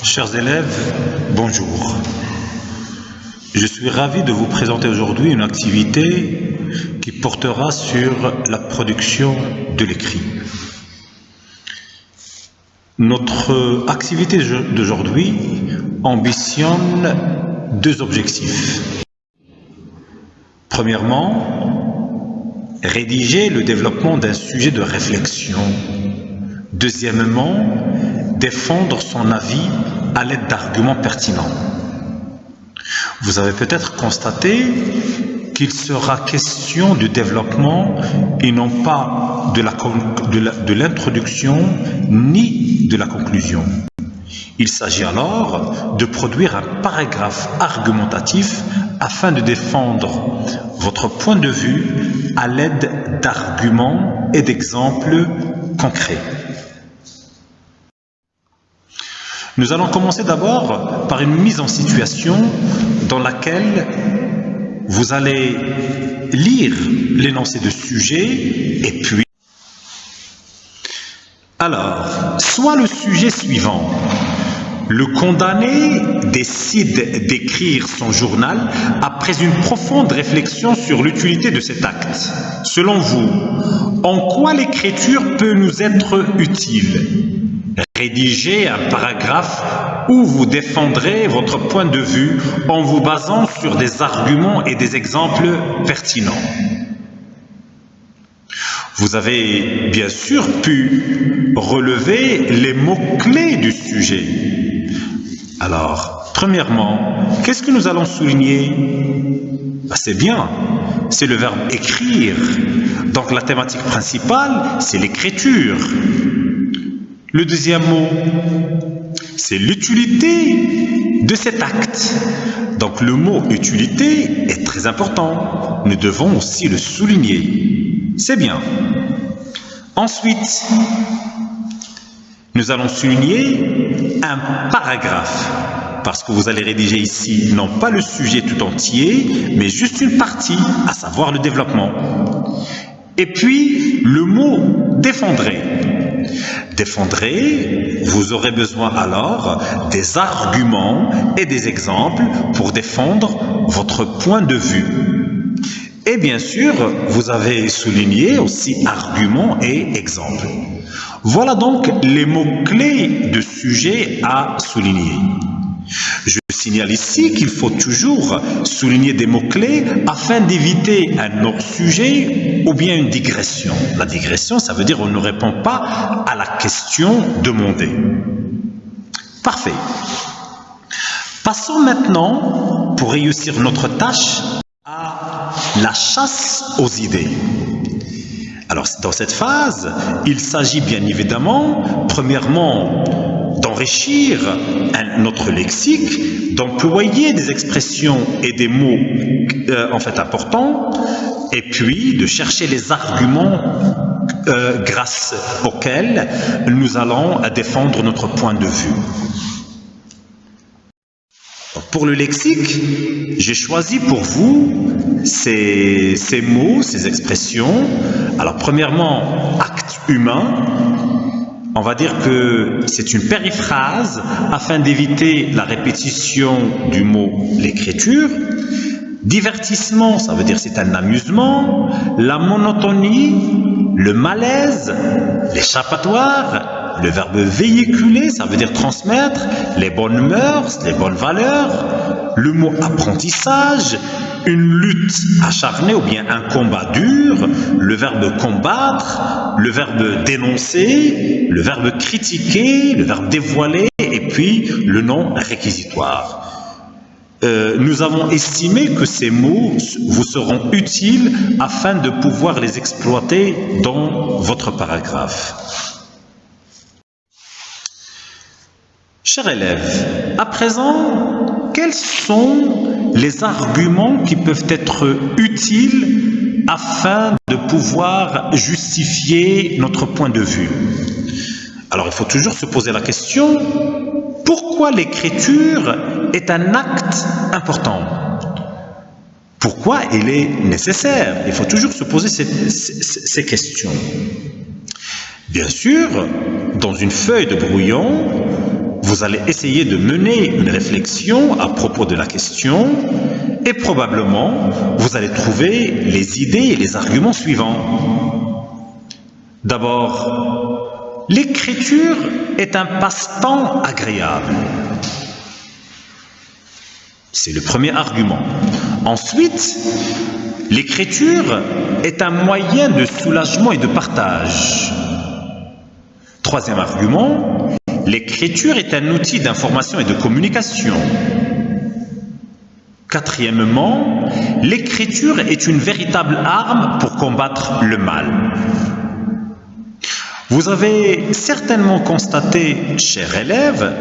Chers élèves, bonjour. Je suis ravi de vous présenter aujourd'hui une activité qui portera sur la production de l'écrit. Notre activité d'aujourd'hui ambitionne deux objectifs. Premièrement, rédiger le développement d'un sujet de réflexion. Deuxièmement, défendre son avis à l'aide d'arguments pertinents. Vous avez peut-être constaté qu'il sera question du développement et non pas de l'introduction ni de la conclusion. Il s'agit alors de produire un paragraphe argumentatif afin de défendre votre point de vue à l'aide d'arguments et d'exemples concrets. Nous allons commencer d'abord par une mise en situation dans laquelle vous allez lire l'énoncé de sujet et puis... Alors, soit le sujet suivant. Le condamné décide d'écrire son journal après une profonde réflexion sur l'utilité de cet acte. Selon vous, en quoi l'écriture peut nous être utile ? Rédigez un paragraphe où vous défendrez votre point de vue en vous basant sur des arguments et des exemples pertinents. Vous avez bien sûr pu relever les mots-clés du sujet. Alors, premièrement, qu'est-ce que nous allons souligner ? C'est bien, c'est le verbe écrire. Donc la thématique principale, c'est l'écriture. Le deuxième mot, c'est l'utilité de cet acte. Donc le mot utilité est très important. Nous devons aussi le souligner. C'est bien. Ensuite, nous allons souligner un paragraphe. Parce que vous allez rédiger ici, non pas le sujet tout entier, mais juste une partie, à savoir le développement. Et puis, le mot défendrez. Défendrez, vous aurez besoin alors des arguments et des exemples pour défendre votre point de vue. Et bien sûr, vous avez souligné aussi arguments et exemples. Voilà donc les mots-clés de sujet à souligner. Je signale ici qu'il faut toujours souligner des mots-clés afin d'éviter un hors-sujet ou bien une digression. La digression, ça veut dire qu'on ne répond pas à la question demandée. Parfait. Passons maintenant, pour réussir notre tâche, à la chasse aux idées. Alors, dans cette phase, il s'agit bien évidemment, premièrement, d'enrichir notre lexique, d'employer des expressions et des mots importants, et puis de chercher les arguments grâce auxquels nous allons défendre notre point de vue. Pour le lexique, j'ai choisi pour vous ces mots, ces expressions. Alors premièrement, acte humain. On va dire que c'est une périphrase afin d'éviter la répétition du mot l'écriture. Divertissement, ça veut dire c'est un amusement. La monotonie, le malaise, l'échappatoire. Le verbe véhiculer, ça veut dire transmettre. Les bonnes mœurs, les bonnes valeurs. Le mot apprentissage, une lutte acharnée ou bien un combat dur, le verbe combattre, le verbe dénoncer, le verbe critiquer, le verbe dévoiler et puis le nom réquisitoire. Nous avons estimé que ces mots vous seront utiles afin de pouvoir les exploiter dans votre paragraphe. Chers élèves, à présent, quels sont les arguments qui peuvent être utiles afin de pouvoir justifier notre point de vue? Alors, il faut toujours se poser la question, pourquoi l'écriture est un acte important? Pourquoi il est nécessaire? Il faut toujours se poser ces questions. Bien sûr, dans une feuille de brouillon, vous allez essayer de mener une réflexion à propos de la question et probablement vous allez trouver les idées et les arguments suivants. D'abord, l'écriture est un passe-temps agréable. C'est le premier argument. Ensuite, l'écriture est un moyen de soulagement et de partage. Troisième argument, l'écriture est un outil d'information et de communication. Quatrièmement, l'écriture est une véritable arme pour combattre le mal. Vous avez certainement constaté, chers élèves,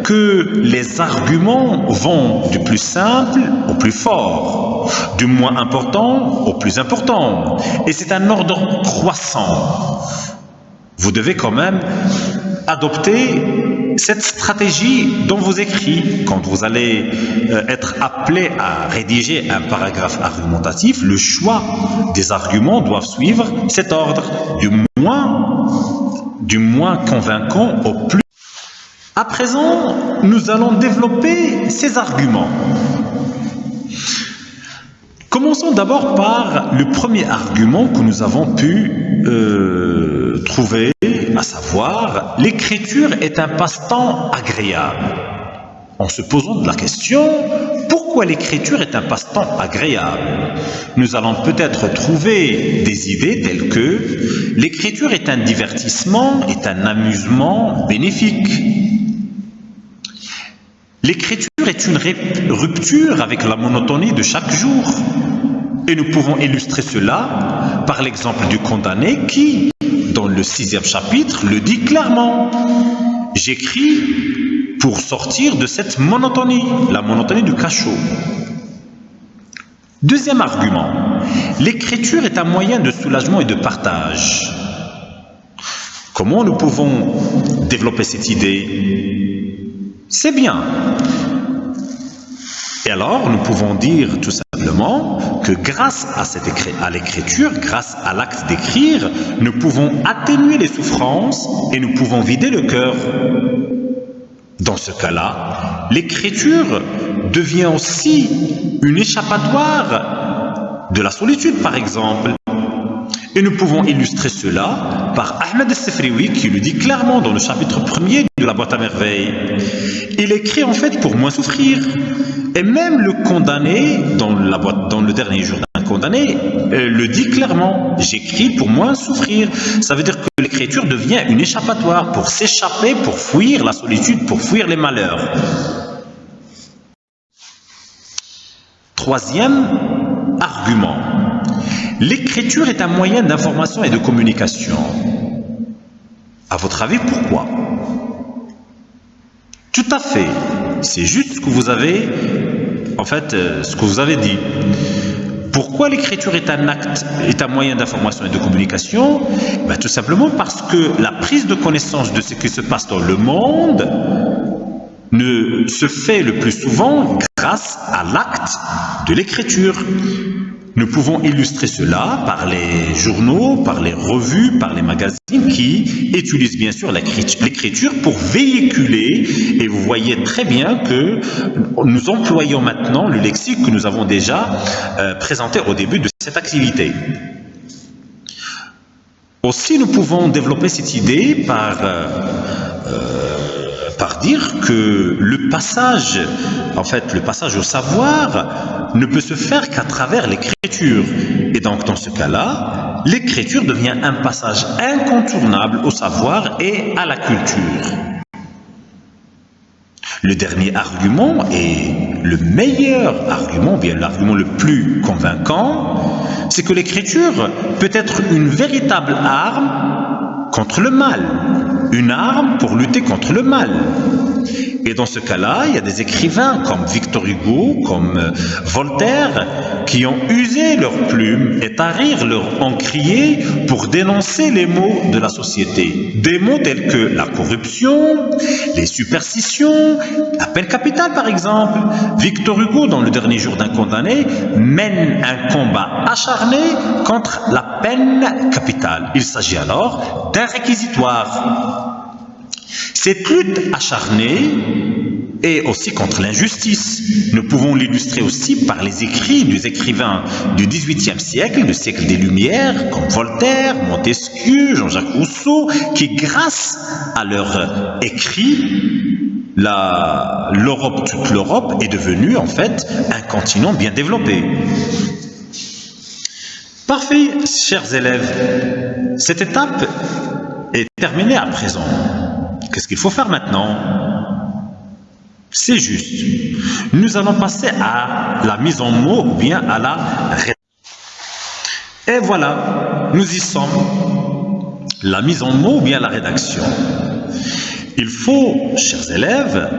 que les arguments vont du plus simple au plus fort, du moins important au plus important, et c'est un ordre croissant. Vous devez quand même adopter cette stratégie dans vos écrits. Quand vous allez être appelé à rédiger un paragraphe argumentatif, le choix des arguments doit suivre cet ordre, du moins convaincant au plus. À présent, nous allons développer ces arguments. Commençons d'abord par le premier argument que nous avons pu trouver, à savoir, l'écriture est un passe-temps agréable. En se posant la question, pourquoi l'écriture est un passe-temps agréable? Nous allons peut-être trouver des idées telles que l'écriture est un divertissement, est un amusement bénéfique. L'écriture est une rupture avec la monotonie de chaque jour. Et nous pouvons illustrer cela par l'exemple du condamné qui, dans le 6e chapitre, le dit clairement. J'écris pour sortir de cette monotonie, la monotonie du cachot. Deuxième argument, l'écriture est un moyen de soulagement et de partage. Comment nous pouvons développer cette idée? C'est bien. Et alors, nous pouvons dire tout simplement que grâce à l'écriture, grâce à l'acte d'écrire, nous pouvons atténuer les souffrances et nous pouvons vider le cœur. Dans ce cas-là, l'écriture devient aussi une échappatoire de la solitude, par exemple. Et nous pouvons illustrer cela par Ahmed El-Sefrioui qui le dit clairement dans le chapitre 1er de la boîte à merveilles. Il écrit en fait pour moins souffrir. Et même le condamné, dans le dernier jour d'un condamné, le dit clairement. J'écris pour moins souffrir. Ça veut dire que l'écriture devient une échappatoire pour s'échapper, pour fuir la solitude, pour fuir les malheurs. Troisième argument. L'écriture est un moyen d'information et de communication. À votre avis, pourquoi? Tout à fait. C'est juste ce que vous avez, ce que vous avez dit. Pourquoi l'écriture est un moyen d'information et de communication? Tout simplement parce que la prise de connaissance de ce qui se passe dans le monde ne se fait le plus souvent grâce à l'acte de l'écriture. Nous pouvons illustrer cela par les journaux, par les revues, par les magazines qui utilisent bien sûr l'écriture pour véhiculer. Et vous voyez très bien que nous employons maintenant le lexique que nous avons déjà présenté au début de cette activité. Aussi, nous pouvons développer cette idée par dire que le passage au savoir ne peut se faire qu'à travers l'écriture. Et donc, dans ce cas-là, l'écriture devient un passage incontournable au savoir et à la culture. Le dernier argument et le meilleur argument, bien l'argument le plus convaincant, c'est que l'écriture peut être une véritable arme contre le mal. Une arme pour lutter contre le mal. Et dans ce cas-là, il y a des écrivains comme Victor Hugo, comme Voltaire, qui ont usé leurs plumes et tarir leur encrier pour dénoncer les maux de la société. Des maux tels que la corruption, les superstitions, la peine capitale par exemple. Victor Hugo, dans le dernier jour d'un condamné, mène un combat acharné contre la peine capitale. Il s'agit alors d'un réquisitoire. Cette lutte acharnée et aussi contre l'injustice. Nous pouvons l'illustrer aussi par les écrits des écrivains du XVIIIe siècle, du siècle des Lumières, comme Voltaire, Montesquieu, Jean-Jacques Rousseau, qui, grâce à leurs écrits, l'Europe, toute l'Europe, est devenue en fait un continent bien développé. Parfait, chers élèves. Cette étape est terminée à présent. Qu'est-ce qu'il faut faire maintenant? C'est juste. Nous allons passer à la mise en mots ou bien à la rédaction. Et voilà, nous y sommes. La mise en mots ou bien la rédaction. Il faut, chers élèves,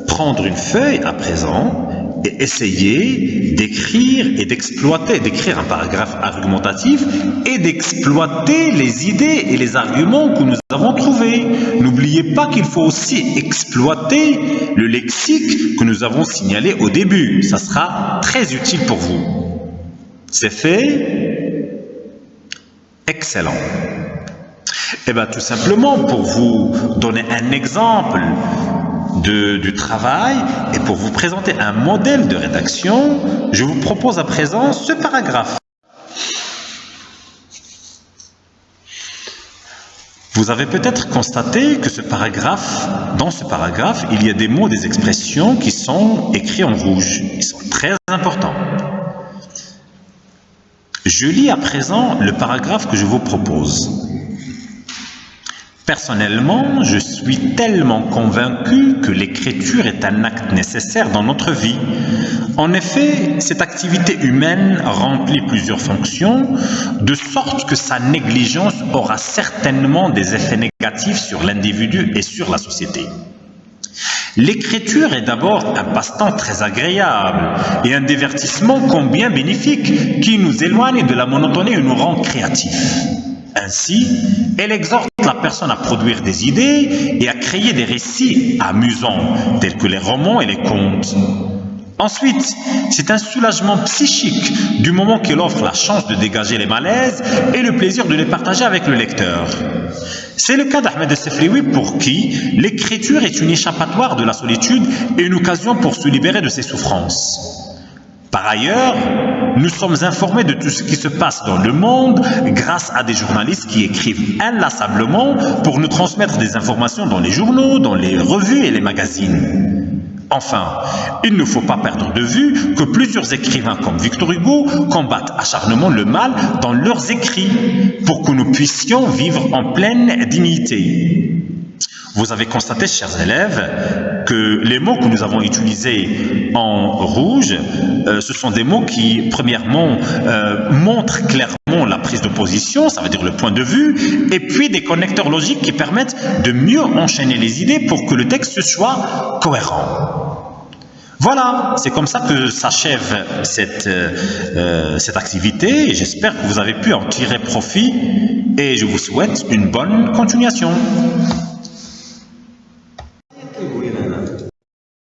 prendre une feuille à présent et essayer d'écrire et d'écrire un paragraphe argumentatif et d'exploiter les idées et les arguments que nous avons trouvés. N'oubliez pas qu'il faut aussi exploiter le lexique que nous avons signalé au début. Ça sera très utile pour vous. C'est fait? Excellent. Et bien tout simplement pour vous donner un exemple du travail et pour vous présenter un modèle de rédaction, je vous propose à présent ce paragraphe. Vous avez peut-être constaté que dans ce paragraphe, il y a des mots, des expressions qui sont écrits en rouge. Ils sont très importants. Je lis à présent le paragraphe que je vous propose. Personnellement, je suis tellement convaincu que l'écriture est un acte nécessaire dans notre vie. En effet, cette activité humaine remplit plusieurs fonctions, de sorte que sa négligence aura certainement des effets négatifs sur l'individu et sur la société. L'écriture est d'abord un passe-temps très agréable et un divertissement combien bénéfique qui nous éloigne de la monotonie et nous rend créatifs. Ainsi, elle exhorte la personne à produire des idées et à créer des récits amusants, tels que les romans et les contes. Ensuite, c'est un soulagement psychique du moment qu'elle offre la chance de dégager les malaises et le plaisir de les partager avec le lecteur. C'est le cas d'Ahmed El-Sefrioui pour qui l'écriture est une échappatoire de la solitude et une occasion pour se libérer de ses souffrances. Par ailleurs, nous sommes informés de tout ce qui se passe dans le monde grâce à des journalistes qui écrivent inlassablement pour nous transmettre des informations dans les journaux, dans les revues et les magazines. Enfin, il ne faut pas perdre de vue que plusieurs écrivains comme Victor Hugo combattent acharnement le mal dans leurs écrits pour que nous puissions vivre en pleine dignité. Vous avez constaté, chers élèves, que les mots que nous avons utilisés en rouge, ce sont des mots qui, premièrement, montrent clairement la prise de position, ça veut dire le point de vue, et puis des connecteurs logiques qui permettent de mieux enchaîner les idées pour que le texte soit cohérent. Voilà, c'est comme ça que s'achève cette activité et j'espère que vous avez pu en tirer profit et je vous souhaite une bonne continuation.